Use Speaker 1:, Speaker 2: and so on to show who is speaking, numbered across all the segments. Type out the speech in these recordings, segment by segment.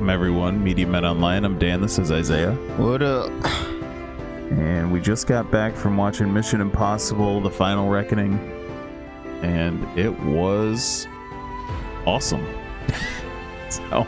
Speaker 1: Welcome everyone, Media Men Online. I'm Dan, this is Isaiah.
Speaker 2: What up?
Speaker 1: And we just got back from watching Mission Impossible, The Final Reckoning. And it was awesome. So,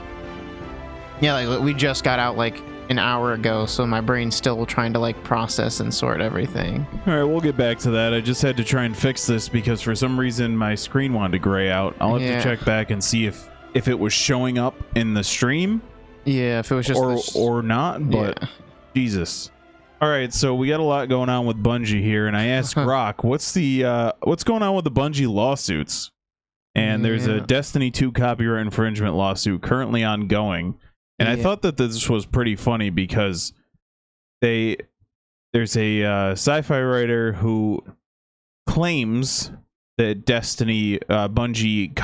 Speaker 2: yeah, like we just got out like an hour ago, so my brain's still trying to like process and sort everything.
Speaker 1: Alright, we'll get back to that. I just had to try and fix this because for some reason my screen wanted to gray out. I'll have to check back and see if it was showing up in the stream.
Speaker 2: Yeah, if it was just
Speaker 1: or not, but
Speaker 2: yeah.
Speaker 1: Jesus. All right, so we got a lot going on with Bungie here, and I asked Rock, what's going on with the Bungie lawsuits? And there's a Destiny 2 copyright infringement lawsuit currently ongoing. And I thought that this was pretty funny because there's a sci-fi writer who claims that Destiny Bungie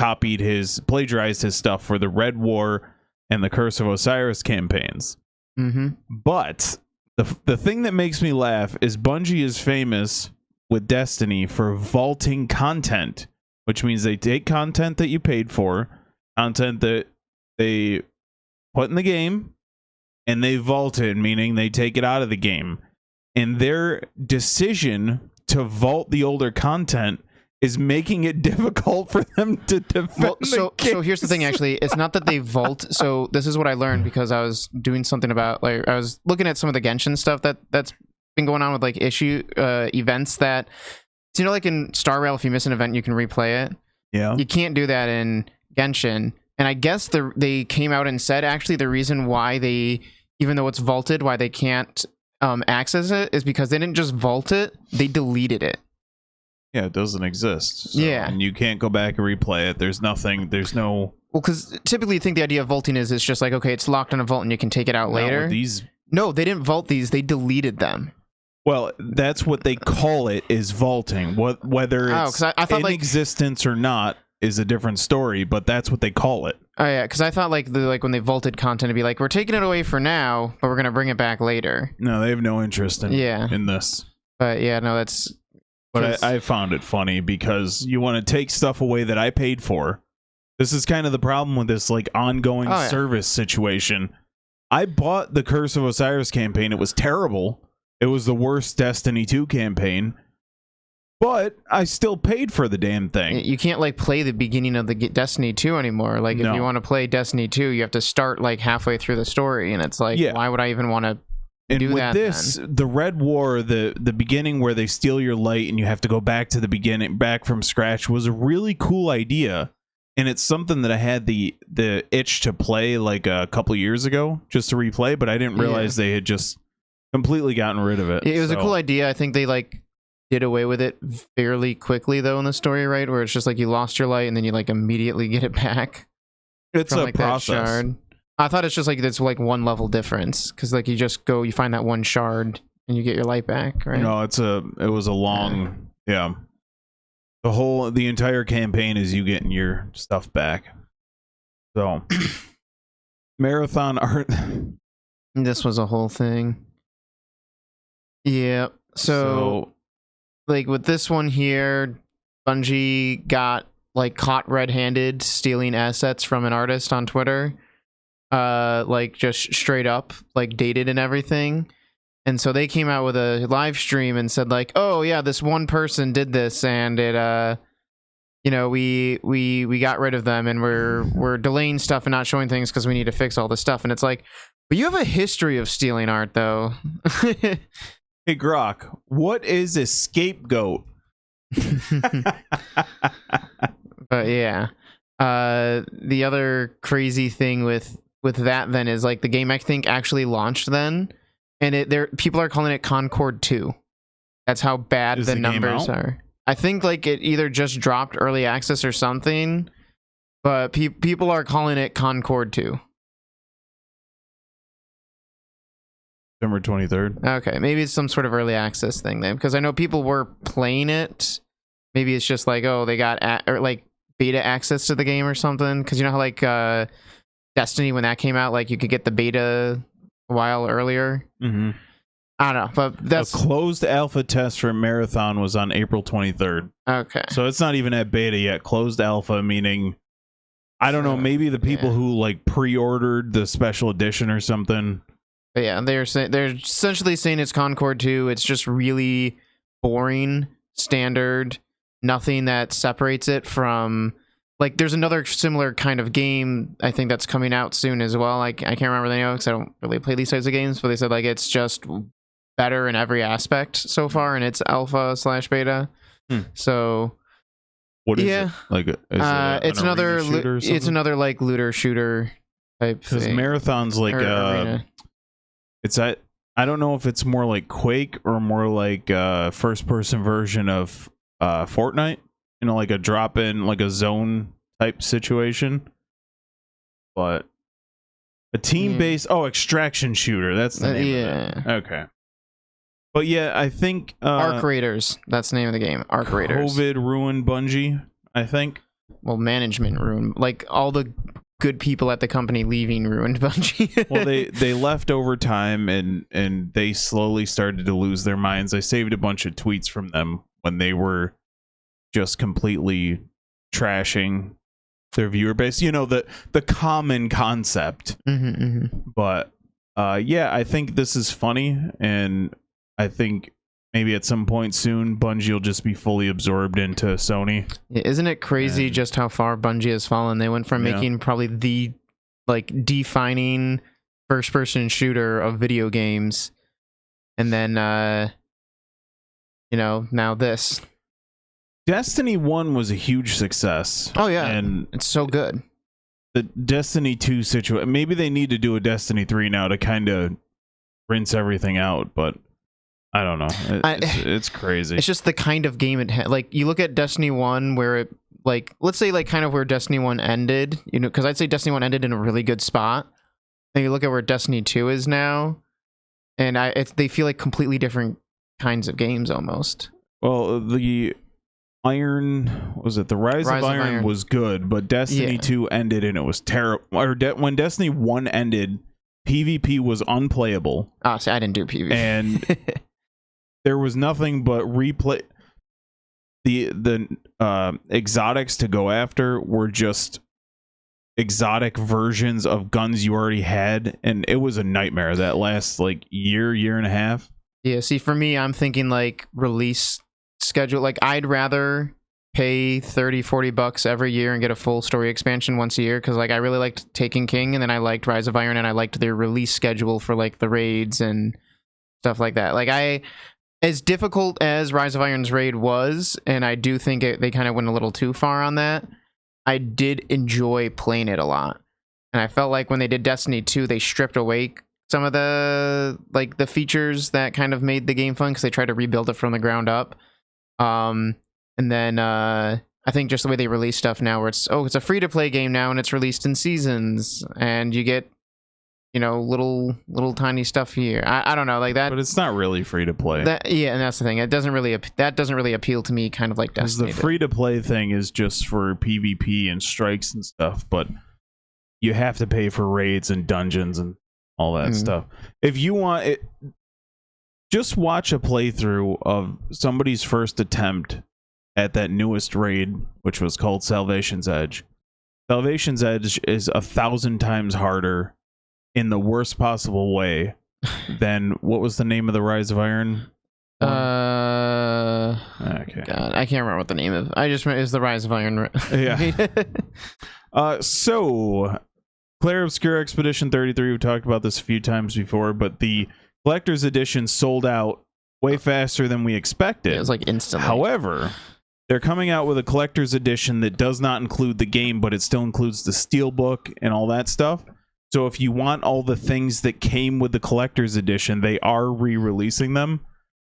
Speaker 1: plagiarized his stuff for the Red War and the Curse of Osiris campaigns.
Speaker 2: Mm-hmm.
Speaker 1: But the thing that makes me laugh is Bungie is famous with Destiny for vaulting content, which means they take content that you paid for, content that they put in the game, and they vault it, meaning they take it out of the game. And their decision to vault the older content is making it difficult for them to defend
Speaker 2: so here's the thing, actually. It's not that they vault. So this is what I learned because I was doing something about, like, I was looking at some of the Genshin stuff that's been going on with, like, events that, you know, like in Star Rail, if you miss an event, you can replay it.
Speaker 1: Yeah.
Speaker 2: You can't do that in Genshin. And I guess they came out and said, actually, the reason why even though it's vaulted, why they can't access it is because they didn't just vault it, they deleted it.
Speaker 1: Yeah, it doesn't exist. So,
Speaker 2: yeah.
Speaker 1: And you can't go back and replay it. There's no...
Speaker 2: Well, because typically you think the idea of vaulting is it's just like, okay, it's locked in a vault and you can take it out later. No, they didn't vault these. They deleted them.
Speaker 1: Well, that's what they call it, is vaulting. Whether it's
Speaker 2: I thought,
Speaker 1: in existence or not is a different story, but that's what they call it.
Speaker 2: Oh, yeah, because I thought like when they vaulted content, it'd be like, we're taking it away for now, but we're going to bring it back later.
Speaker 1: No, they have no interest in this.
Speaker 2: But yeah, no, that's...
Speaker 1: But I found it funny because you want to take stuff away that I paid for. This is kind of the problem with this like ongoing service situation. I bought the Curse of Osiris campaign. It was terrible. It was the worst Destiny 2 campaign. But I still paid for the damn thing.
Speaker 2: You can't like play the beginning of the Destiny 2 anymore. Like if you want to play Destiny 2, you have to start like halfway through the story, and it's like, why would I even want to?
Speaker 1: And with this, the Red War, the beginning where they steal your light and you have to go back to the beginning, back from scratch, was a really cool idea. And it's something that I had the itch to play like a couple years ago, just to replay, but I didn't realize they had just completely gotten rid of it.
Speaker 2: It was a cool idea. I think they like did away with it fairly quickly though in the story, right? Where it's just like you lost your light and then you like immediately get it back.
Speaker 1: It's a process.
Speaker 2: I thought it's just like it's like one level difference because like you just go, you find that one shard and you get your light back, right?
Speaker 1: No, it was a long, the entire campaign is you getting your stuff back. So marathon art.
Speaker 2: This was a whole thing. Yeah. So like with this one here, Bungie got like caught red-handed stealing assets from an artist on Twitter. Like just straight up like dated and everything, and so they came out with a live stream and said like, oh yeah, this one person did this and it you know, we got rid of them and we're delaying stuff and not showing things because we need to fix all this stuff. And it's like, but you have a history of stealing art though.
Speaker 1: Hey Grok, what is a scapegoat?
Speaker 2: But yeah, the other crazy thing with that then is like the game I think actually launched then, and people are calling it Concord 2. That's how bad the numbers are. I think like it either just dropped early access or something, but people are calling it Concord 2.
Speaker 1: September 23rd.
Speaker 2: Okay, maybe it's some sort of early access thing then, because I know people were playing it. Maybe it's just like, oh, they got like beta access to the game or something, because you know how like Destiny, when that came out, like you could get the beta a while earlier.
Speaker 1: Mm-hmm.
Speaker 2: I don't know, but that's...
Speaker 1: A closed alpha test for Marathon was on April 23rd.
Speaker 2: Okay.
Speaker 1: So it's not even at beta yet. Closed alpha, meaning I don't know, maybe the people who like pre-ordered the special edition or something.
Speaker 2: But yeah, they're essentially saying it's Concord 2. It's just really boring, standard, nothing that separates it from, like, there's another similar kind of game I think that's coming out soon as well. Like, I can't remember the name because I don't really play these types of games, but they said like it's just better in every aspect so far, and it's alpha/beta. So
Speaker 1: what is it? Like,
Speaker 2: it's another it's another like looter shooter type thing.
Speaker 1: Because Marathon's like it's I don't know if it's more like Quake or more like first person version of Fortnite, you know, like a drop in, like a zone type situation. But a team based extraction shooter, that's the name of it. Okay. But yeah, I think
Speaker 2: Arc Raiders, that's the name of the game. Arc Raiders.
Speaker 1: COVID ruined Bungie, I think.
Speaker 2: Well, management ruined, like all the good people at the company leaving ruined Bungie.
Speaker 1: Well, they left over time and they slowly started to lose their minds. I saved a bunch of tweets from them when they were just completely trashing their viewer base. You know, the common concept. But yeah, I think this is funny, and I think maybe at some point soon Bungie will just be fully absorbed into Sony.
Speaker 2: Yeah, isn't it crazy just how far Bungie has fallen? They went from making probably the like defining first person shooter of video games, and then you know, now this.
Speaker 1: Destiny 1 was a huge success.
Speaker 2: Oh yeah,
Speaker 1: and
Speaker 2: it's so good.
Speaker 1: The Destiny 2 situation, maybe they need to do a Destiny 3 now to kind of rinse everything out, but I don't know. It's crazy. It's
Speaker 2: just the kind of game it had. Like, you look at Destiny 1 where it, like, let's say like kind of where Destiny 1 ended, you know, because I'd say Destiny 1 ended in a really good spot. And you look at where Destiny 2 is now, and they feel like completely different kinds of games almost.
Speaker 1: Well, the Rise of Iron was good, but Destiny 2 ended and it was terrible. When Destiny 1 ended, PvP was unplayable.
Speaker 2: Oh, see, I didn't do PvP.
Speaker 1: And there was nothing but replay. The exotics to go after were just exotic versions of guns you already had, and it was a nightmare that last like year and a half.
Speaker 2: Yeah, see, for me, I'm thinking like release schedule. Like, I'd rather pay $30-$40 every year and get a full story expansion once a year, because like I really liked Taken King, and then I liked Rise of Iron, and I liked their release schedule for like the raids and stuff like that. Like, as difficult as Rise of Iron's raid was, and I do think they kind of went a little too far on that, I did enjoy playing it a lot. And I felt like when they did Destiny 2, they stripped away some of the features that kind of made the game fun, because they tried to rebuild it from the ground up. And then I think just the way they release stuff now, where it's a free-to-play game now, and it's released in seasons, and you get, you know, little tiny stuff here. I don't know, like that.
Speaker 1: But it's not really free to play.
Speaker 2: Yeah, and that's the thing. It doesn't really appeal to me, kind of like Destiny.
Speaker 1: The free to play thing is just for PvP and strikes and stuff, but you have to pay for raids and dungeons and all that stuff. If you want it, just watch a playthrough of somebody's first attempt at that newest raid, which was called Salvation's Edge. Salvation's Edge is 1,000 times harder in the worst possible way than what was the name of the Rise of Iron one? Okay.
Speaker 2: God, I can't remember what the name of. I just remember it's the Rise of Iron.
Speaker 1: Yeah. So Claire Obscure Expedition 33, we talked about this a few times before, but the collector's edition sold out way faster than we expected.
Speaker 2: It was like instantly.
Speaker 1: However, they're coming out with a collector's edition that does not include the game, but it still includes the steelbook and all that stuff. So if you want all the things that came with the collector's edition, they are re-releasing them.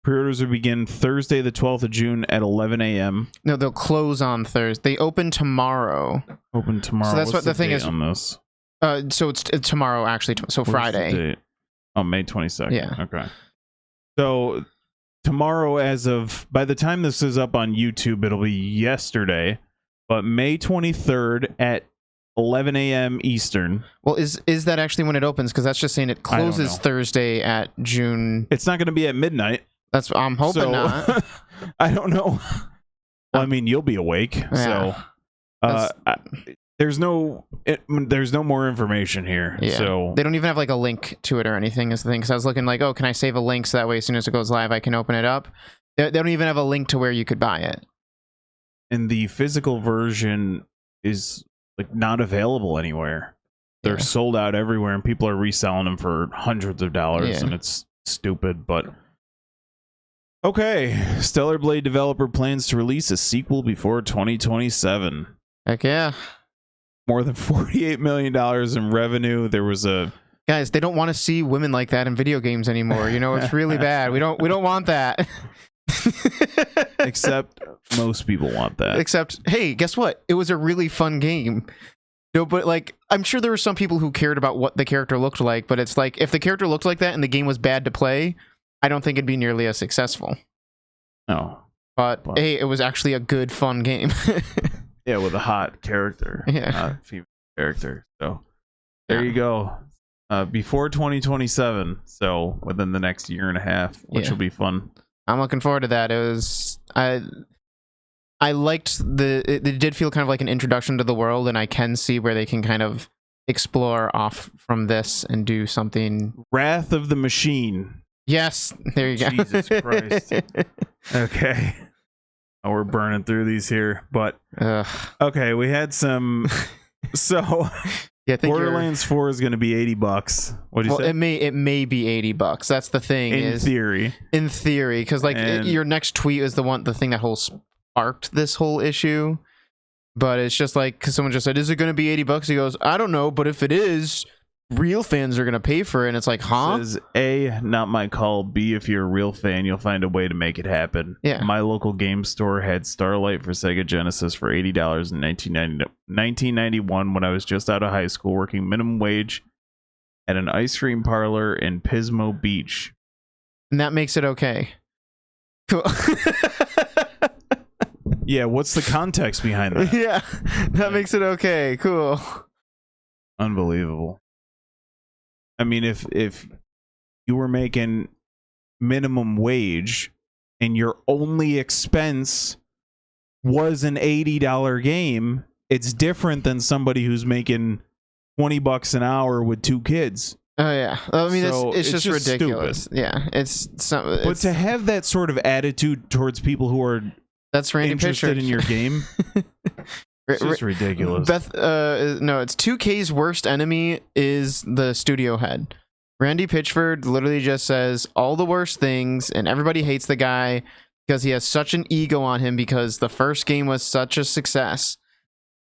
Speaker 1: Pre-orders will begin Thursday, the 12th of June at 11 a.m.
Speaker 2: No, they'll close on Thursday. They open tomorrow.
Speaker 1: Open tomorrow.
Speaker 2: So that's
Speaker 1: What's
Speaker 2: what the thing
Speaker 1: date
Speaker 2: is
Speaker 1: on this.
Speaker 2: So it's tomorrow, actually. So
Speaker 1: What's
Speaker 2: Friday.
Speaker 1: the date? Oh, May 22nd.
Speaker 2: Yeah.
Speaker 1: Okay. So tomorrow, by the time this is up on YouTube, it'll be yesterday. But May 23rd at 11 a.m. Eastern.
Speaker 2: Well, is that actually when it opens? Because that's just saying it closes Thursday at June.
Speaker 1: It's not going to be at midnight.
Speaker 2: I'm hoping not.
Speaker 1: I don't know. Well, I mean, you'll be awake.
Speaker 2: Yeah.
Speaker 1: So there's no more information here.
Speaker 2: Yeah.
Speaker 1: So
Speaker 2: They don't even have like a link to it or anything is the thing. Because I was looking like, oh, can I save a link so that way as soon as it goes live, I can open it up. They don't even have a link to where you could buy it.
Speaker 1: And the physical version is like not available anywhere. They're sold out everywhere, and people are reselling them for hundreds of dollars, and it's stupid. But okay, Stellar Blade developer plans to release a sequel before 2027.
Speaker 2: Heck yeah.
Speaker 1: More than $48 million in revenue. There was a
Speaker 2: guys, they don't want to see women like that in video games anymore. You know, it's really bad. We don't want that.
Speaker 1: Except most people want that.
Speaker 2: Except, hey, guess what? It was a really fun game. No, but like, I'm sure there were some people who cared about what the character looked like, but it's like, if the character looked like that and the game was bad to play, I don't think it'd be nearly as successful.
Speaker 1: No.
Speaker 2: But hey, it was actually a good, fun game.
Speaker 1: Yeah, with a hot character.
Speaker 2: Yeah.
Speaker 1: Hot female character. So there you go. Before 2027, so within the next year and a half, which will be fun.
Speaker 2: I'm looking forward to that. It was I liked it did feel kind of like an introduction to the world, and I can see where they can kind of explore off from this and do something.
Speaker 1: Wrath of the Machine.
Speaker 2: Yes, there you go.
Speaker 1: Jesus Christ. Okay. Oh, we're burning through these here, but okay, we had some. So
Speaker 2: yeah, I think
Speaker 1: Borderlands 4 is going to be $80. What do you say?
Speaker 2: It may be $80. That's the thing.
Speaker 1: In theory,
Speaker 2: because like your next tweet is the thing that sparked this whole issue. But it's just like, because someone just said, "Is it going to be $80?" He goes, "I don't know, but if it is, real fans are going to pay for it." And it's like, huh?
Speaker 1: It says, A, not my call. B, if you're a real fan, you'll find a way to make it happen.
Speaker 2: Yeah.
Speaker 1: My local game store had Starlight for Sega Genesis for $80 in 1991 when I was just out of high school, working minimum wage at an ice cream parlor in Pismo Beach.
Speaker 2: And that makes it okay. Cool.
Speaker 1: Yeah, what's the context behind that?
Speaker 2: Yeah, that makes it okay. Cool.
Speaker 1: Unbelievable. I mean, if you were making minimum wage and your only expense was an $80 game, it's different than somebody who's making $20 an hour with 2 kids.
Speaker 2: Oh yeah, I mean
Speaker 1: So
Speaker 2: it's just ridiculous.
Speaker 1: Stupid.
Speaker 2: Yeah,
Speaker 1: But to have that sort of attitude towards people who are
Speaker 2: that's Randy
Speaker 1: interested
Speaker 2: Pitchford.
Speaker 1: in your game, it's just ridiculous.
Speaker 2: No, it's 2K's worst enemy is the studio head. Randy Pitchford literally just says all the worst things, and everybody hates the guy because he has such an ego on him because the first game was such a success,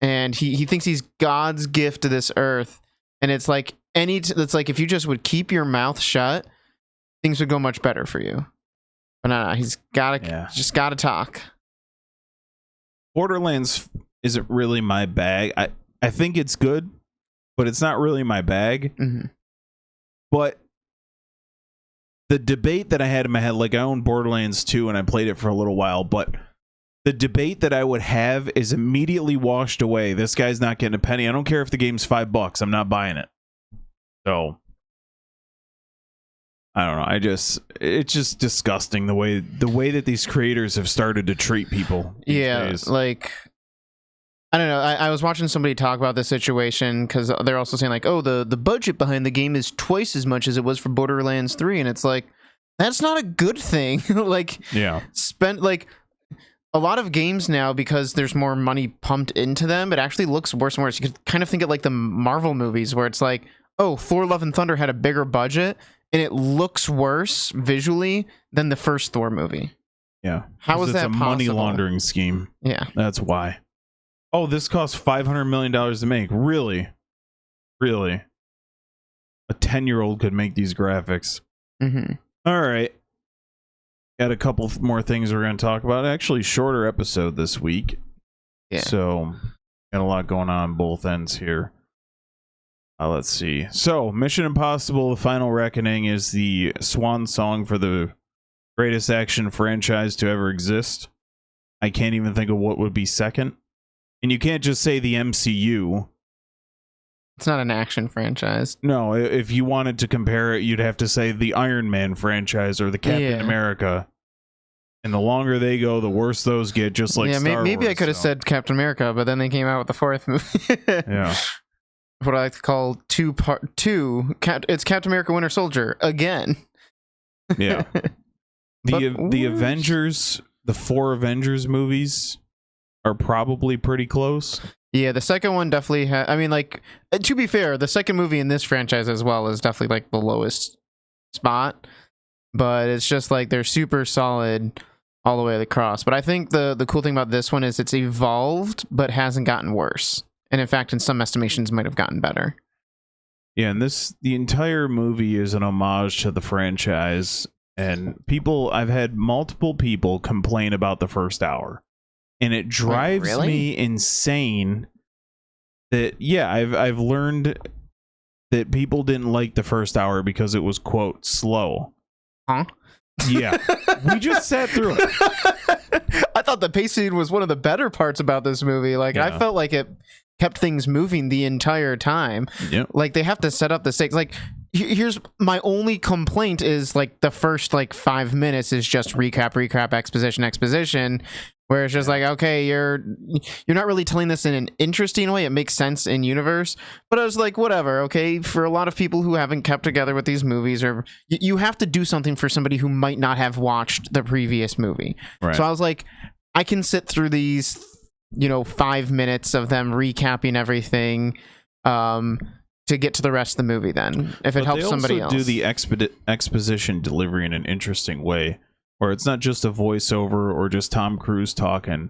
Speaker 2: and he thinks he's God's gift to this earth. And it's like it's like if you just would keep your mouth shut, things would go much better for you. But no, he's just gotta talk.
Speaker 1: Borderlands isn't really my bag. I think it's good, but it's not really my bag.
Speaker 2: Mm-hmm.
Speaker 1: But the debate that I had in my head, like I own Borderlands 2 and I played it for a little while, but the debate that I would have is immediately washed away. This guy's not getting a penny. I don't care if the game's $5. I'm not buying it. So I don't know. It's just disgusting the way that these creators have started to treat people these days.
Speaker 2: Like I don't know. I was watching somebody talk about this situation because they're also saying like, oh, the budget behind the game is twice as much as it was for Borderlands 3, and it's like that's not a good thing. Like, spend like a lot of games now, because there's more money pumped into them, it actually looks worse and worse. You could kind of think of like the Marvel movies where it's like, oh, Thor: Love and Thunder had a bigger budget and it looks worse visually than the first Thor movie.
Speaker 1: Yeah.
Speaker 2: How is that
Speaker 1: possible? It's a money laundering scheme.
Speaker 2: Yeah.
Speaker 1: That's why. Oh, this cost $500 million to make. Really? Really? A 10-year-old could make these graphics.
Speaker 2: Mm-hmm.
Speaker 1: All right. Got a couple more things we're going to talk about. Actually, shorter episode this week.
Speaker 2: Yeah.
Speaker 1: So, got a lot going on both ends here. Let's see. So, Mission Impossible: The Final Reckoning is the swan song for the greatest action franchise to ever exist. I can't even think of what would be second. And you can't just say the MCU.
Speaker 2: It's not an action franchise.
Speaker 1: No, if you wanted to compare it, you'd have to say the Iron Man franchise or the Captain America. And the longer they go, the worse those get. Just like Star
Speaker 2: maybe
Speaker 1: Wars,
Speaker 2: I could have said Captain America, but then they came out with the fourth movie.
Speaker 1: Yeah.
Speaker 2: What I like to call two. It's Captain America: Winter Soldier again.
Speaker 1: Yeah. The Avengers, the 4 Avengers movies are probably pretty close.
Speaker 2: Yeah, the second one definitely I mean, like, to be fair, the second movie in this franchise as well is definitely like the lowest spot. But it's just like they're super solid all the way across. But I think the cool thing about this one is it's evolved, but hasn't gotten worse. And in fact, in some estimations, might have gotten better.
Speaker 1: Yeah, and the entire movie is an homage to the franchise. And I've had multiple people complain about the first hour. And it drives me insane that, yeah, I've learned that people didn't like the first hour because it was, quote, slow.
Speaker 2: Huh?
Speaker 1: Yeah. We just sat through it.
Speaker 2: I thought the pacing was one of the better parts about this movie. Like, I felt like it kept things moving the entire time.
Speaker 1: Yep.
Speaker 2: Like, they have to set up the stakes. Like, here's my only complaint is, like, the first, like, 5 minutes is just recap, exposition, where it's just like, okay, you're not really telling this in an interesting way. It makes sense in universe, but I was like, whatever. Okay, for a lot of people who haven't kept together with these movies, or you have to do something for somebody who might not have watched the previous movie.
Speaker 1: Right.
Speaker 2: So I was like, I can sit through these, 5 minutes of them recapping everything, to get to the rest of the movie. Then, if it helps somebody else,
Speaker 1: do the exposition delivery in an interesting way. Where it's not just a voiceover or just Tom Cruise talking.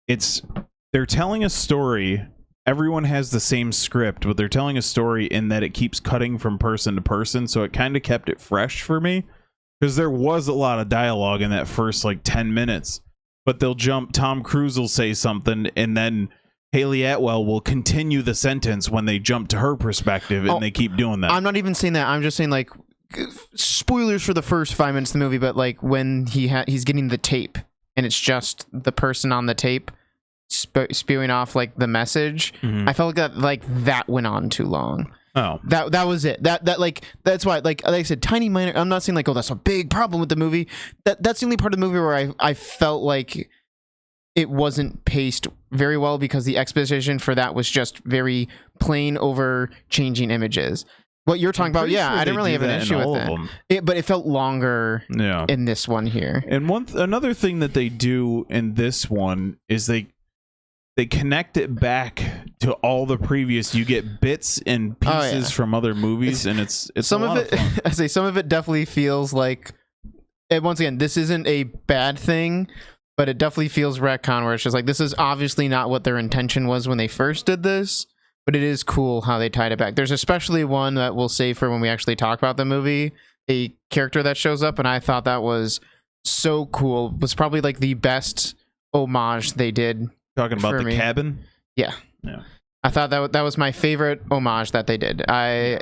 Speaker 1: They're telling a story. Everyone has the same script, but they're telling a story in that it keeps cutting from person to person, so it kind of kept it fresh for me. Because there was a lot of dialogue in that first, 10 minutes. But they'll jump, Tom Cruise will say something, and then Haley Atwell will continue the sentence when they jump to her perspective, and they keep doing that.
Speaker 2: I'm not even saying that. I'm just saying, spoilers for the first 5 minutes of the movie, but when he's getting the tape and it's just the person on the tape spewing off the message, I felt that went on too long.
Speaker 1: Oh,
Speaker 2: that was it. That's why like I said, tiny minor. I'm not saying oh, that's a big problem with the movie. That's the only part of the movie where I felt like it wasn't paced very well, because the exposition for that was just very plain over changing images. What you're talking about, I didn't really have an issue with that. But it felt longer in this one here.
Speaker 1: And another thing that they do in this one is they connect it back to all the previous. You get bits and pieces from other movies, and it's
Speaker 2: some
Speaker 1: a lot
Speaker 2: of it.
Speaker 1: of fun.
Speaker 2: I say some of it definitely feels like. And once again, this isn't a bad thing, but it definitely feels retcon, where it's just this is obviously not what their intention was when they first did this. But it is cool how they tied it back. There's especially one that we'll save for when we actually talk about the movie, a character that shows up, and I thought that was so cool. It was probably the best homage they did.
Speaker 1: Talking about the cabin?
Speaker 2: Yeah. I thought that was my favorite homage that they did. I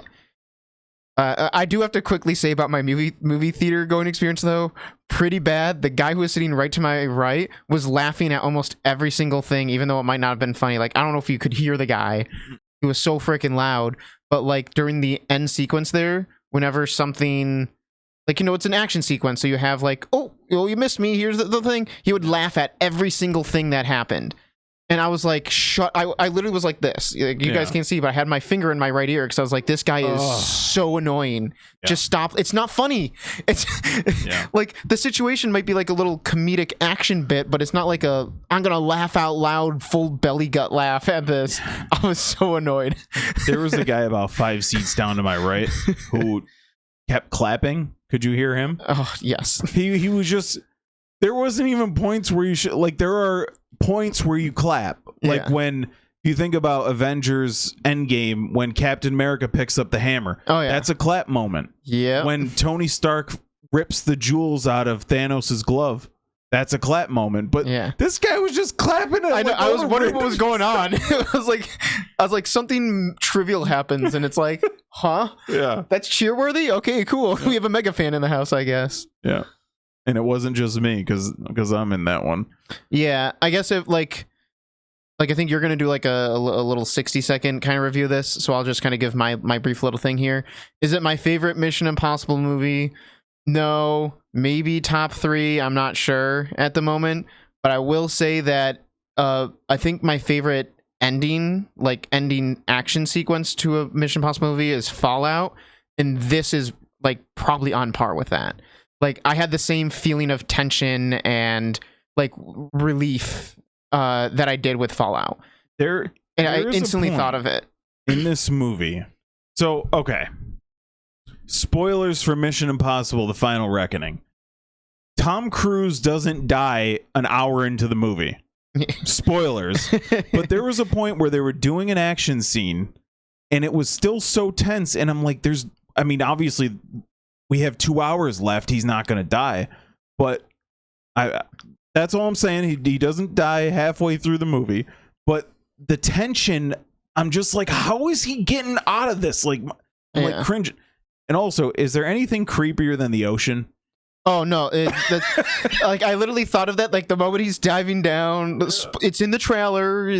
Speaker 2: do have to quickly say about my movie theater going experience, though. Pretty bad. The guy who was sitting right to my right was laughing at almost every single thing, even though it might not have been funny. I don't know if you could hear the guy. He was so freaking loud. But during the end sequence there, whenever something it's an action sequence, so you have oh, you missed me, here's the thing. He would laugh at every single thing that happened. And I was shut. I literally was like this. You guys can't see, but I had my finger in my right ear, because I was like, this guy is so annoying. Yeah. Just stop. It's not funny. It's the situation might be a little comedic action bit, but it's not I'm going to laugh out loud, full belly gut laugh at this. I was so annoyed.
Speaker 1: There was a guy about 5 seats down to my right who kept clapping. Could you hear him?
Speaker 2: Oh, yes.
Speaker 1: He was just... There wasn't even points where you should... there are points where you clap. When you think about Avengers Endgame, when Captain America picks up the hammer.
Speaker 2: Oh, yeah.
Speaker 1: That's a clap moment.
Speaker 2: Yeah.
Speaker 1: When Tony Stark rips the jewels out of Thanos' glove. That's a clap moment. But this guy was just clapping it.
Speaker 2: I was wondering what was going on. I was like, something trivial happens, and it's huh?
Speaker 1: Yeah.
Speaker 2: That's cheerworthy? Okay, cool. We have a mega fan in the house, I guess.
Speaker 1: Yeah. And it wasn't just me, because I'm in that one.
Speaker 2: Yeah, I guess if I think you're gonna do a little 60-second kind of review of this, so I'll just kind of give my brief little thing here. Is it my favorite Mission Impossible movie? No, maybe top 3. I'm not sure at the moment, but I will say that I think my favorite ending action sequence to a Mission Impossible movie is Fallout, and this is like probably on par with that. Like, I had the same feeling of tension and like relief that I did with Fallout.
Speaker 1: And
Speaker 2: I instantly thought of it
Speaker 1: in this movie. So, okay. Spoilers for Mission Impossible: The Final Reckoning. Tom Cruise doesn't die an hour into the movie. Spoilers. But there was a point where they were doing an action scene and it was still so tense, and I'm like, obviously we have 2 hours left, he's not gonna die, but that's all I'm saying. He doesn't die halfway through the movie, but the tension, I'm just like, how is he getting out of this? Like, I'm like cringing. And also, is there anything creepier than the ocean?
Speaker 2: Oh no, like, I literally thought of that, like, the moment he's diving down. It's in the trailer,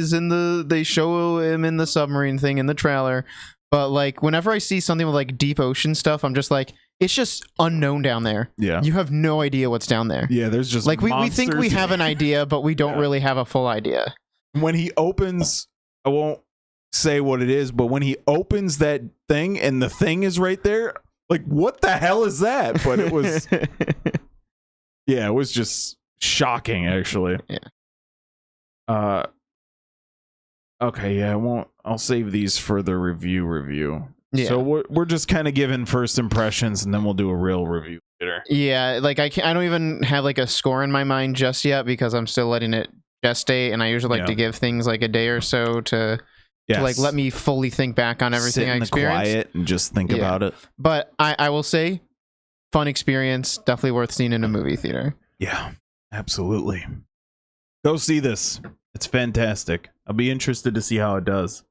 Speaker 2: they show him in the submarine thing in the trailer, but like, whenever I see something with like deep ocean stuff, I'm just like, it's just unknown down there.
Speaker 1: Yeah,
Speaker 2: you have no idea what's down there.
Speaker 1: Yeah, there's just
Speaker 2: like, we think we have an idea, but we don't really have a full idea.
Speaker 1: When he opens, I won't say what it is, but when he opens that thing and the thing is right there, like, what the hell is that? But it was, yeah, it was just shocking, actually.
Speaker 2: Yeah.
Speaker 1: Okay, yeah, I'll save these for the review.
Speaker 2: Yeah.
Speaker 1: So we're just kind of giving first impressions, and then we'll do a real review later.
Speaker 2: Yeah, like, I don't even have like a score in my mind just yet, because I'm still letting it gestate, and I usually like to give things like a day or so to like let me fully think back on everything I experienced.
Speaker 1: Sit in the quiet and just think about it.
Speaker 2: But I will say, fun experience, definitely worth seeing in a movie theater.
Speaker 1: Yeah, absolutely. Go see this. It's fantastic. I'll be interested to see how it does.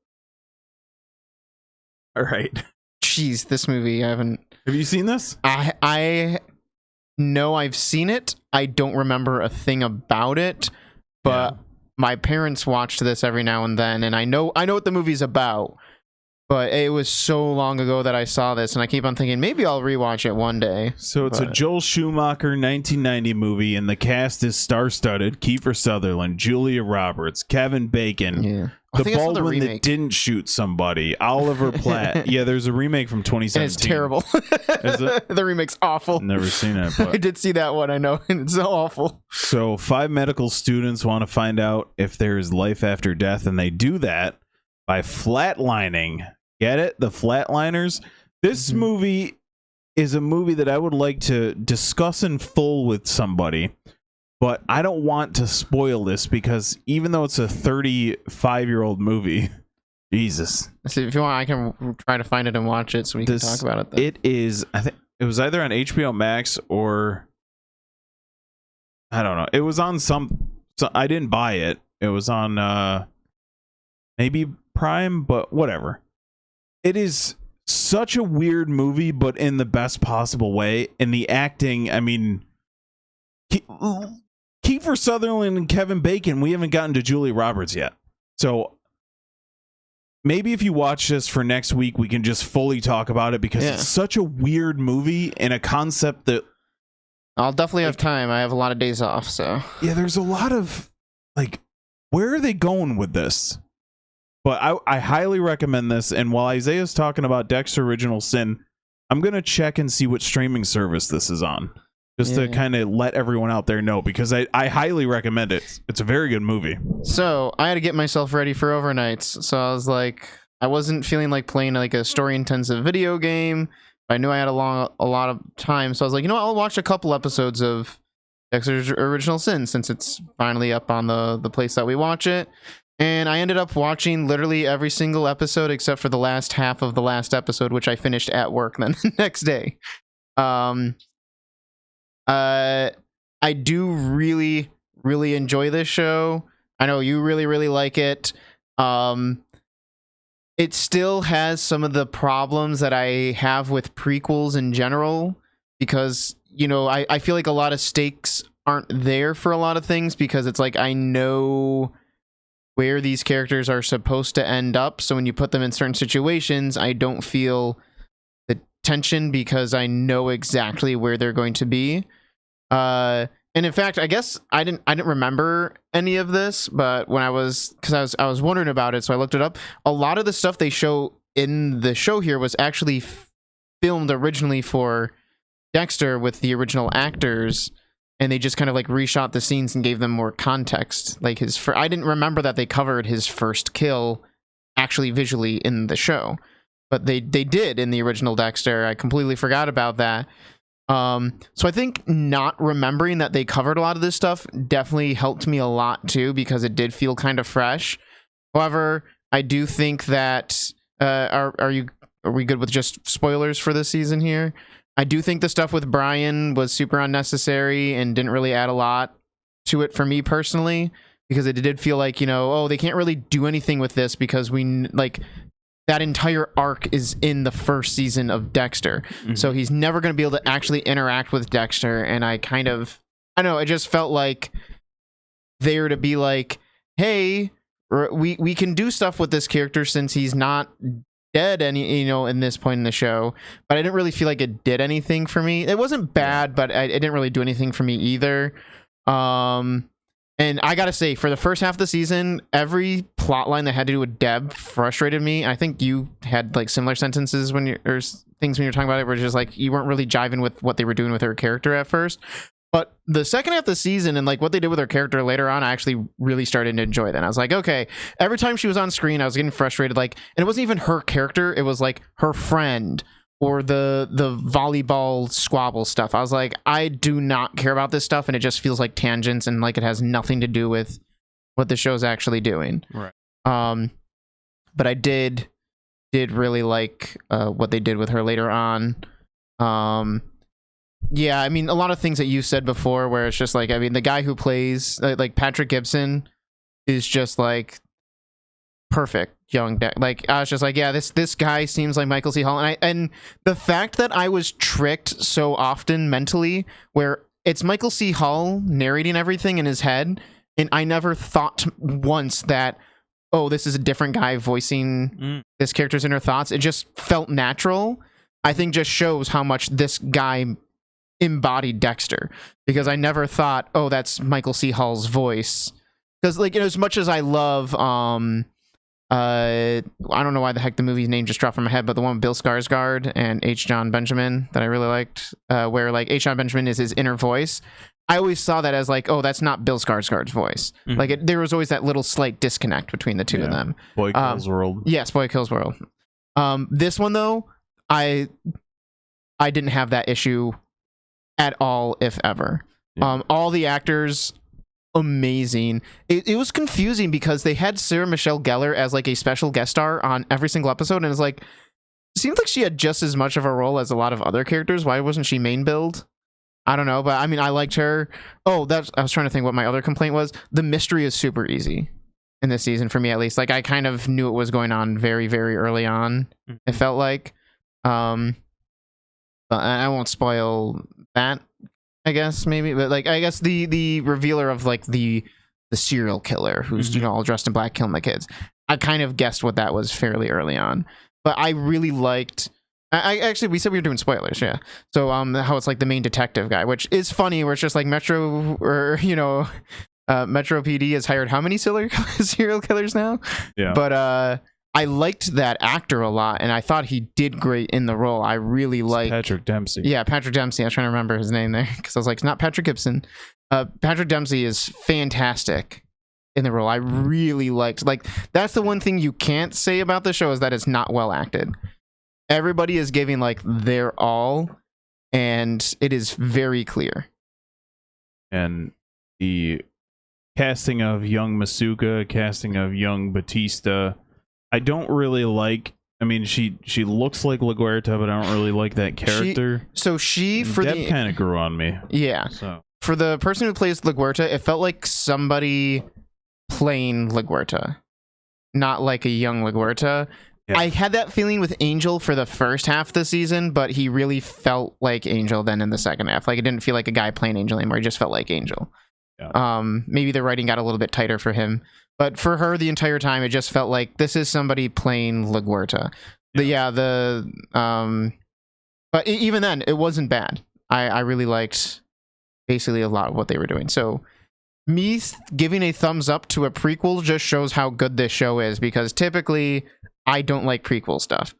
Speaker 1: All right.
Speaker 2: Jeez, this movie, I haven't...
Speaker 1: Have you seen this?
Speaker 2: I know I've seen it. I don't remember a thing about it, but my parents watched this every now and then, and I know what the movie's about, but it was so long ago that I saw this, and I keep on thinking, maybe I'll rewatch it one day.
Speaker 1: So it's a Joel Schumacher 1990 movie, and the cast is star-studded: Kiefer Sutherland, Julia Roberts, Kevin Bacon, the Baldwin that didn't shoot somebody, Oliver Platt. Yeah, there's a remake from 2017.
Speaker 2: And it's terrible.
Speaker 1: Is it?
Speaker 2: The remake's awful.
Speaker 1: Never seen it. But...
Speaker 2: I did see that one, I know, and it's so awful.
Speaker 1: So 5 medical students want to find out if there is life after death, and they do that by flatlining. Get it? The Flatliners. This movie is a movie that I would like to discuss in full with somebody, but I don't want to spoil this, because even though it's a 35-year-old movie, Jesus.
Speaker 2: So if you want, I can try to find it and watch it so we can talk about it then.
Speaker 1: It is, I think it was either on HBO Max or, I don't know. It was on so I didn't buy it. It was on maybe Prime, but whatever. It is such a weird movie, but in the best possible way. And the acting, I mean, Kiefer Sutherland and Kevin Bacon, we haven't gotten to Julia Roberts yet. So maybe if you watch this for next week, we can just fully talk about it, because it's such a weird movie and a concept that...
Speaker 2: I'll definitely have time. I have a lot of days off, so...
Speaker 1: Yeah, there's a lot of, like, where are they going with this? But I highly recommend this. And while Isaiah's talking about Dexter Original Sin, I'm going to check and see what streaming service this is on, just to kind of let everyone out there know, because I highly recommend it. It's a very good movie.
Speaker 2: So I had to get myself ready for overnights. So I was like, I wasn't feeling like playing like a story intensive video game. I knew I had a lot of time. So I was like, I'll watch a couple episodes of Dexter's Original Sin, since it's finally up on the place that we watch it. And I ended up watching literally every single episode except for the last half of the last episode, which I finished at work then the next day. I do really, really enjoy this show. I know you really, really like it. It still has some of the problems that I have with prequels in general, because, I feel like a lot of stakes aren't there for a lot of things, because it's like, I know where these characters are supposed to end up, so when you put them in certain situations, I don't feel the tension because I know exactly where they're going to be. And in fact, I guess I didn't remember any of this, but when I was wondering about it, so I looked it up. A lot of the stuff they show in the show here was actually filmed originally for Dexter with the original actors, and they just kind of like reshot the scenes and gave them more context. Like I didn't remember that they covered his first kill actually visually in the show, but they did in the original Dexter. I completely forgot about that. So I think not remembering that they covered a lot of this stuff definitely helped me a lot too, because it did feel kind of fresh. However, I do think that are we good with just spoilers for this season here? I do think the stuff with Brian was super unnecessary and didn't really add a lot to it for me personally, because it did feel like, they can't really do anything with this because that entire arc is in the first season of Dexter. Mm-hmm. So he's never going to be able to actually interact with Dexter. And I just felt like they were to be like, hey, we can do stuff with this character since he's not dead in this point in the show. But I didn't really feel like it did anything for me. It wasn't bad, but it didn't really do anything for me either. And I gotta say, for the first half of the season, every plot line that had to do with Deb frustrated me. I think you had like similar sentences things when you're talking about it, where it's just like you weren't really jiving with what they were doing with her character at first. But the second half of the season and like what they did with her character later on, I actually really started to enjoy that. I was like, okay, every time she was on screen, I was getting frustrated. And it wasn't even her character; it was like her friend or the volleyball squabble stuff. I was like, I do not care about this stuff, and it just feels like tangents and like it has nothing to do with what the show's actually doing.
Speaker 1: Right.
Speaker 2: But I did really like what they did with her later on. Yeah, I mean, a lot of things that you said before, where it's just like, I mean, the guy who plays like Patrick Gibson is just like perfect young like I was just like, yeah, this guy seems like Michael C. Hall. And the fact that I was tricked so often mentally, where it's Michael C. Hall narrating everything in his head, and I never thought once that, oh, this is a different guy voicing this character's inner thoughts. It just felt natural. I think just shows how much this guy embodied Dexter, because I never thought, oh, that's Michael C. Hall's voice. Because as much as I love I don't know why the heck the movie's name just dropped from my head, but the one with Bill Skarsgård and H. John Benjamin that I really liked, where like H. John Benjamin is his inner voice. I always saw that as like, oh, that's not Bill Skarsgård's voice. Mm-hmm. Like there was always that little slight disconnect between the two of them.
Speaker 1: Boy Kills World.
Speaker 2: Yes, Boy Kills World. This one though, I didn't have that issue at all, if ever. Yeah. All the actors, amazing. It was confusing because they had Sarah Michelle Gellar as like a special guest star on every single episode, and it's like, it seemed like she had just as much of a role as a lot of other characters. Why wasn't she main build? I don't know, but I mean, I liked her. I was trying to think what my other complaint was. The mystery is super easy in this season, for me at least. Like I kind of knew it was going on very, very early on. It felt like, but I won't spoil that, I guess, maybe, but like I guess the revealer of like the serial killer who's all dressed in black killing the kids, I kind of guessed what that was fairly early on. But I really liked, I actually, we said we were doing spoilers, yeah. So how it's like the main detective guy, which is funny, where it's just like Metro PD has hired how many serial killers now? Yeah. But I liked that actor a lot, and I thought he did great in the role. I really liked
Speaker 1: Patrick Dempsey.
Speaker 2: Yeah, Patrick Dempsey. I was trying to remember his name there because I was like, it's not Patrick Gibson. Patrick Dempsey is fantastic in the role. I really liked, like, that's the one thing you can't say about the show, is that it's not well acted. Everybody is giving like their all, and it is very clear.
Speaker 1: And the casting of young Masuka, casting of young Batista, I don't really like. I mean, she looks like LaGuerta, but I don't really like that character.
Speaker 2: Deb
Speaker 1: kind of grew on me.
Speaker 2: Yeah.
Speaker 1: So
Speaker 2: for the person who plays LaGuerta, it felt like somebody playing LaGuerta, not like a young LaGuerta. Yeah. I had that feeling with Angel for the first half of the season, but he really felt like Angel then in the second half. Like, it didn't feel like a guy playing Angel anymore. He just felt like Angel. Yeah. Maybe the writing got a little bit tighter for him. But for her, the entire time, it just felt like this is somebody playing LaGuerta. Yeah. But even then, it wasn't bad. I really liked basically a lot of what they were doing. So me giving a thumbs up to a prequel just shows how good this show is, because typically I don't like prequel stuff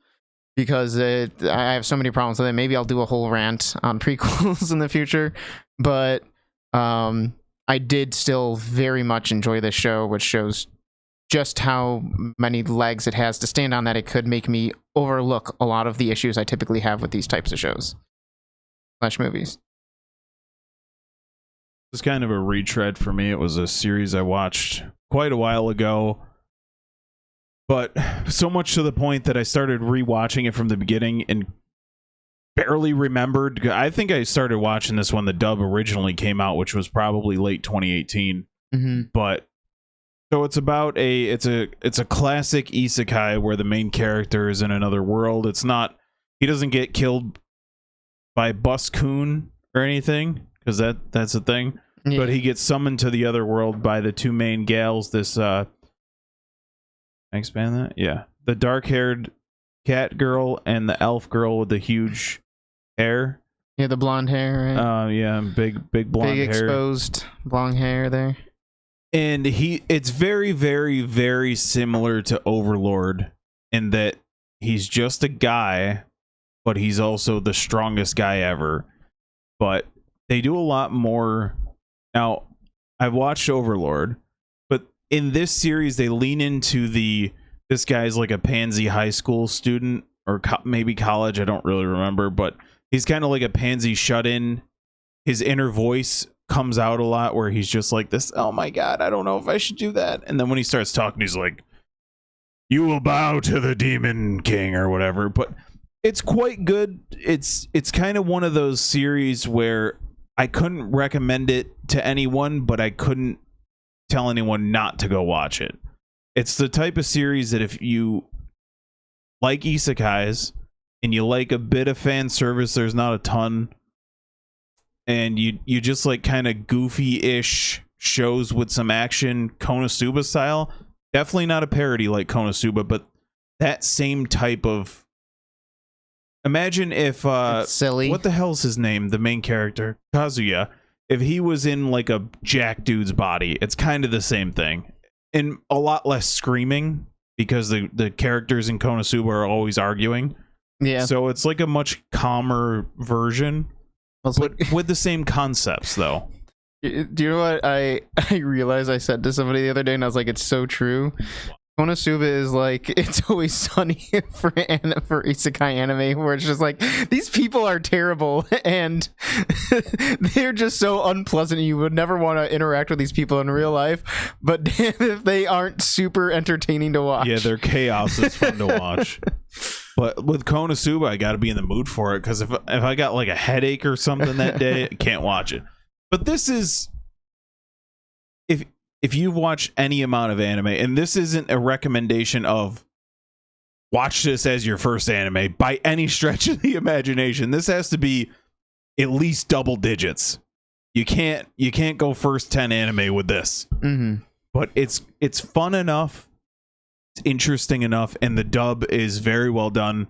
Speaker 2: because I have so many problems with it. Maybe I'll do a whole rant on prequels in the future, but I did still very much enjoy this show, which shows just how many legs it has to stand on, that it could make me overlook a lot of the issues I typically have with these types of shows / movies.
Speaker 1: It's kind of a retread for me. It was a series I watched quite a while ago, but so much to the point that I started rewatching it from the beginning and barely remembered. I think I started watching this when the dub originally came out, which was probably late 2018. But so it's about it's a classic isekai where the main character is in another world. It's not, he doesn't get killed by Bus-kun or anything, because that's a thing. Yeah. But he gets summoned to the other world by the two main gals. This can I expand that? Yeah. The dark-haired cat girl and the elf girl with the huge hair.
Speaker 2: Yeah, the blonde hair, right?
Speaker 1: Yeah, big blonde hair.
Speaker 2: Big exposed blonde hair there.
Speaker 1: And it's very, very, very similar to Overlord in that he's just a guy, but he's also the strongest guy ever. But they do a lot more. Now, I've watched Overlord, but in this series, they lean into this guy's like a pansy high school student, or maybe college, I don't really remember, but he's kind of like a pansy shut-in. His inner voice comes out a lot where he's just like this, oh my god, I don't know if I should do that. And then when he starts talking, he's like, you will bow to the Demon King or whatever. But it's quite good. It's kind of one of those series where I couldn't recommend it to anyone, but I couldn't tell anyone not to go watch it. It's the type of series that if you like isekais and you like a bit of fan service, there's not a ton, and you just like kind of goofy-ish shows with some action, Konosuba style. Definitely not a parody like Konosuba, but that same type of... Imagine if
Speaker 2: silly.
Speaker 1: What the hell's his name? The main character, Kazuya. If he was in like a jack dude's body, it's kind of the same thing, and a lot less screaming because the characters in Konosuba are always arguing.
Speaker 2: Yeah.
Speaker 1: So it's like a much calmer version, but with the same concepts, though.
Speaker 2: Do you know what I realized I said to somebody the other day, and I was like, it's so true. Konosuba is like It's Always Sunny for isekai anime, where it's just like, these people are terrible and they're just so unpleasant. You would never want to interact with these people in real life, but damn if they aren't super entertaining to watch.
Speaker 1: Yeah, their chaos is fun to watch. But with Konosuba, I got to be in the mood for it, because if I got like a headache or something that day, I can't watch it. But this is... If you've watched any amount of anime, and this isn't a recommendation of watch this as your first anime by any stretch of the imagination, this has to be at least double digits. You can't go first 10 anime with this. But it's fun enough, it's interesting enough, and the dub is very well done.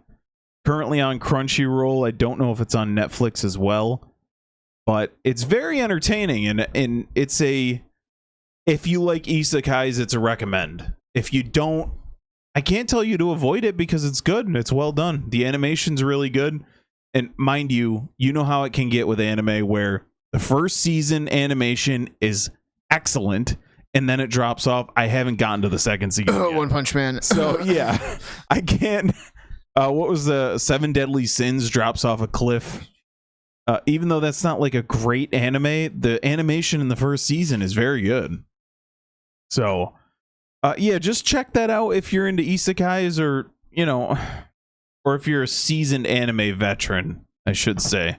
Speaker 1: Currently on Crunchyroll. I don't know if it's on Netflix as well, but it's very entertaining, and it's a... If you like isekais, it's a recommend. If you don't, I can't tell you to avoid it, because it's good and it's well done. The animation's really good. And mind you, you know how it can get with anime, where the first season animation is excellent and then it drops off. I haven't gotten to the second season yet.
Speaker 2: One Punch Man.
Speaker 1: So yeah, I can't. What was the Seven Deadly Sins drops off a cliff? Even though that's not like a great anime, the animation in the first season is very good. So, yeah, just check that out if you're into isekais, or, you know, or if you're a seasoned anime veteran, I should say.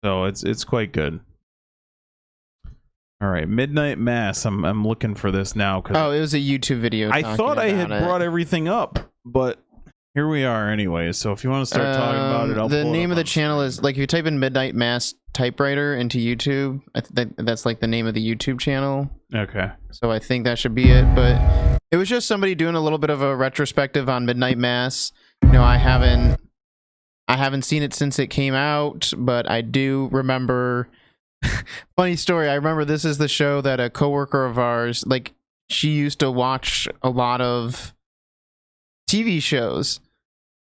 Speaker 1: So it's quite good. All right, Midnight Mass. I'm looking for this now.
Speaker 2: Oh, it was a YouTube video.
Speaker 1: I thought I had brought everything up, but here we are anyway. So if you want to start talking about it, I'll
Speaker 2: the name of the channel is, like, if you type in Midnight Mass typewriter into YouTube, that's like the name of the YouTube channel.
Speaker 1: Okay.
Speaker 2: So I think that should be it. But it was just somebody doing a little bit of a retrospective on Midnight Mass. You know, I haven't I haven't seen it since it came out, but I do remember. Funny story. I remember this is the show that a coworker of ours, like, she used to watch a lot of TV shows,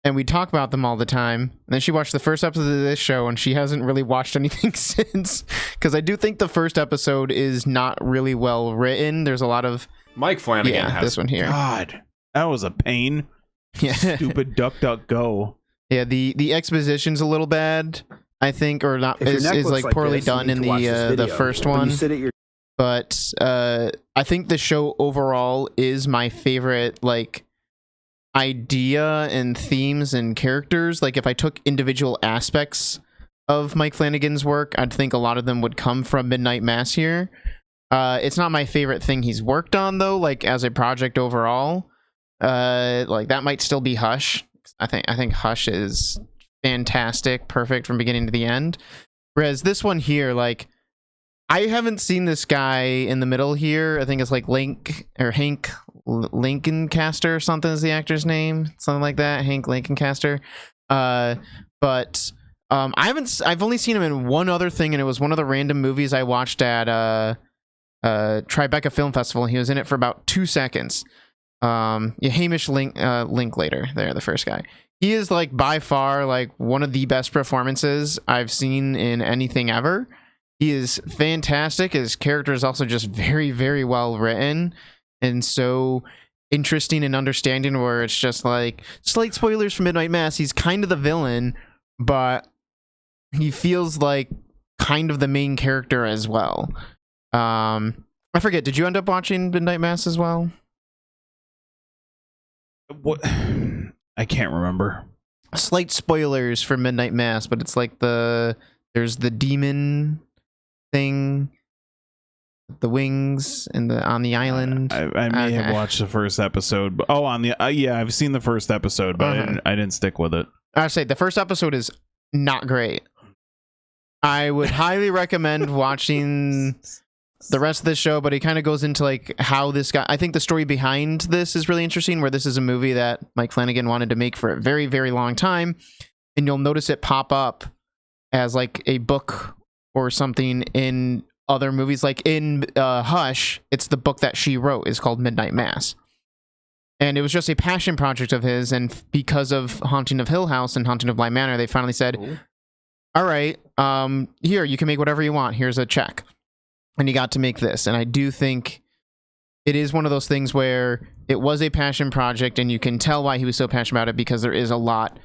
Speaker 2: and we talk about them all the time. And then she watched the first episode of this show, and she hasn't really watched anything since. Because I do think the first episode is not really well written. There's a lot of
Speaker 3: Mike Flanagan has
Speaker 2: this one here.
Speaker 1: God, that was a pain.
Speaker 2: Yeah,
Speaker 1: Stupid duck, duck, go.
Speaker 2: yeah. The exposition's a little bad, I think, or not. Is like poorly done in the first one. But I think the show overall is my favorite, like, idea and themes and characters. Like, if I took individual aspects of Mike Flanagan's work, I'd think a lot of them would come from Midnight Mass here. It's not my favorite thing he's worked on, though, like, as a project overall. Like, that might still be Hush. I think Hush is fantastic, perfect from beginning to the end. Whereas this one here, like, I haven't seen this guy in the middle here. I think it's like Hank Lancaster or something is the actor's name, something like that. Hank Lancaster. But I've only seen him in one other thing, and it was one of the random movies I watched at Tribeca Film Festival. He was in it for about 2 seconds. Hamish Linklater, there, the first guy. He is, like, by far, like, one of the best performances I've seen in anything ever. He is fantastic. His character is also just very, very well written and so interesting and understanding, where it's just like, slight spoilers for Midnight Mass, he's kind of the villain, but he feels like kind of the main character as well. I forget, did you end up watching Midnight Mass as well?
Speaker 1: What? I can't remember.
Speaker 2: Slight spoilers for Midnight Mass, but it's like there's the demon thing, the wings and on the island.
Speaker 1: I may have watched the first episode, but yeah, I've seen the first episode, but I didn't stick with it.
Speaker 2: I say the first episode is not great. I would highly recommend watching the rest of the show, but it kind of goes into, like, how this guy, I think the story behind this is really interesting, where this is a movie that Mike Flanagan wanted to make for a very, very long time, and you'll notice it pop up as, like, a book or something in other movies. Like in Hush, it's the book that she wrote is called Midnight Mass, and it was just a passion project of his, and because of Haunting of Hill House and Haunting of Bly Manor, they finally said, all right, here, you can make whatever you want, here's a check, and he got to make this. And I do think it is one of those things where it was a passion project, and you can tell why he was so passionate about it, because there is a lot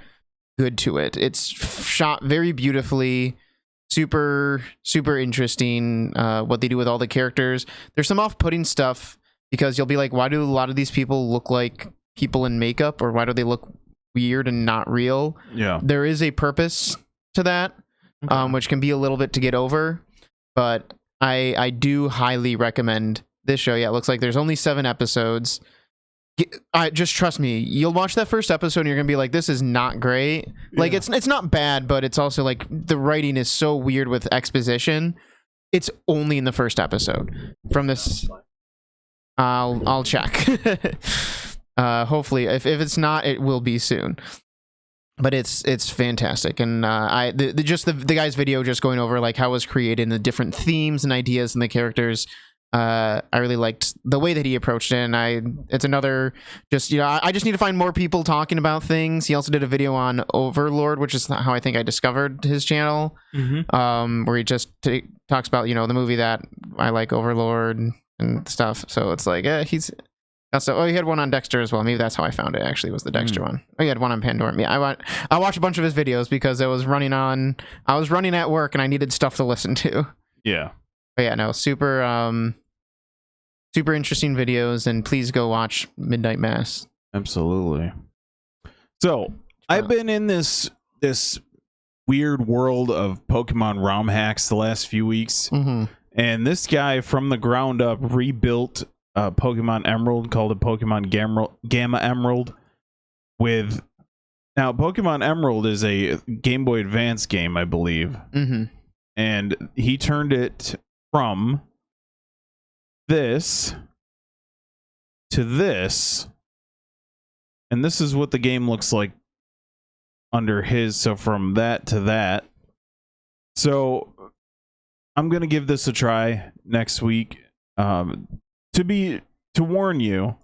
Speaker 2: good to it. It's shot very beautifully, super, super interesting, what they do with all the characters. There's some off-putting stuff, because you'll be like, why do a lot of these people look like people in makeup, or why do they look weird and not real?
Speaker 1: Yeah.
Speaker 2: There is a purpose to that, which can be a little bit to get over, but I do highly recommend this show. Yeah, it looks like there's only 7 episodes. Just trust me, you'll watch that first episode and you're gonna be like, this is not great. Like, it's not bad, but it's also like the writing is so weird with exposition. It's only in the first episode. From this, I'll check. Hopefully, if it's not, it will be soon. But it's fantastic, and the guy's video just going over, like, how it was created and the different themes and ideas and the characters. I really liked the way that he approached it, and it's another, just, you know, I just need to find more people talking about things. He also did a video on Overlord, which is how I think I discovered his channel, where he just talks about, you know, the movie that I like, Overlord and stuff. So it's like, he's also, he had one on Dexter as well. Maybe that's how I found it. Actually, was the Dexter one. Oh, he had one on Pandora. Yeah, I watched a bunch of his videos because I was running at work and I needed stuff to listen to.
Speaker 1: Yeah.
Speaker 2: But yeah, no, super interesting videos, and please go watch Midnight Mass.
Speaker 1: Absolutely. So I've been in this weird world of Pokemon ROM hacks the last few weeks, and this guy from the ground up rebuilt Pokemon Emerald, called it Pokemon Gamma Emerald. Now Pokemon Emerald is a Game Boy Advance game, I believe, and he turned it from this to this, and this is what the game looks like under his. So from that to that. So I'm going to give this a try next week. To warn you,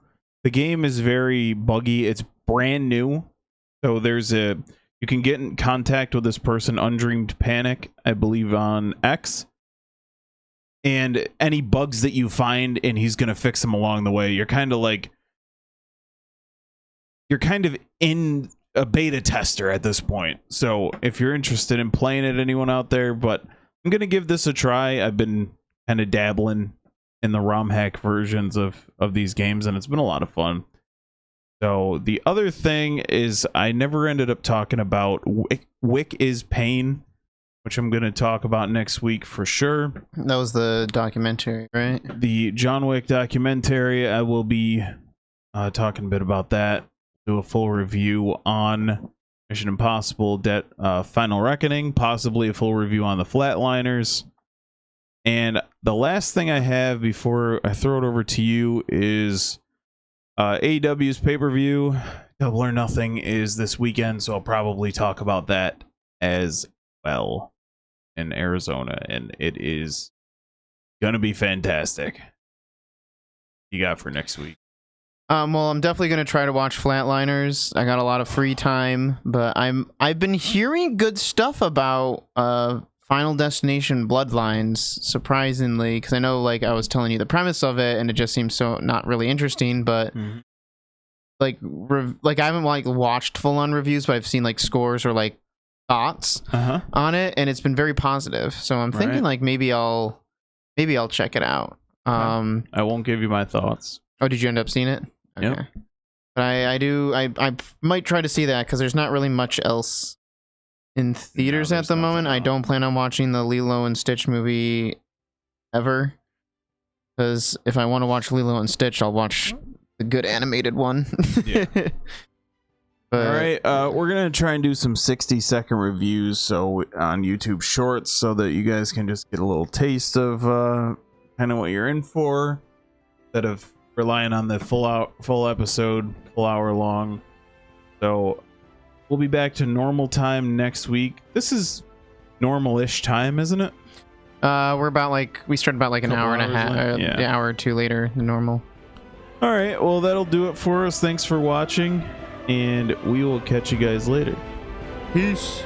Speaker 1: the game is very buggy. It's brand new. So you can get in contact with this person, Undreamed Panic, I believe on X. And any bugs that you find, and he's going to fix them along the way. You're kind of in a beta tester at this point. So if you're interested in playing it, anyone out there, but I'm going to give this a try. I've been kind of dabbling in the ROM hack versions of these games, and it's been a lot of fun. So the other thing is I never ended up talking about Wick is Pain, which I'm going to talk about next week for sure.
Speaker 2: That was the documentary, right?
Speaker 1: The John Wick documentary. I will be talking a bit about that. Do a full review on Mission Impossible Final Reckoning, possibly a full review on the Flatliners. And the last thing I have before I throw it over to you is AEW's pay-per-view. Double or Nothing is this weekend, so I'll probably talk about that as well in Arizona, and it is gonna be fantastic. You got for next week?
Speaker 2: Well, I'm definitely gonna try to watch Flatliners. I got a lot of free time, but I've been hearing good stuff about Final Destination Bloodlines, surprisingly, because I know, like, I was telling you the premise of it, and it just seems so not really interesting. But like I haven't like watched full on reviews, but I've seen like scores or like thoughts on it, and it's been very positive. So I'm thinking like maybe I'll check it out.
Speaker 1: I won't give you my thoughts.
Speaker 2: Oh, did you end up seeing it? Okay.
Speaker 1: Yep.
Speaker 2: But I might try to see that because there's not really much else in theaters at the moment. I don't plan on watching the Lilo and Stitch movie ever, because if I want to watch Lilo and Stitch, I'll watch the good animated one.
Speaker 1: Yeah. But, all right, we're gonna try and do some 60-second reviews on YouTube Shorts, so that you guys can just get a little taste of kind of what you're in for, instead of relying on the full episode, full hour long. So we'll be back to normal time next week. This is normal-ish time, isn't it?
Speaker 2: We're about we started about like an hour and a half, an hour or two later than normal.
Speaker 1: All right, well, that'll do it for us. Thanks for watching, and we will catch you guys later.
Speaker 2: Peace.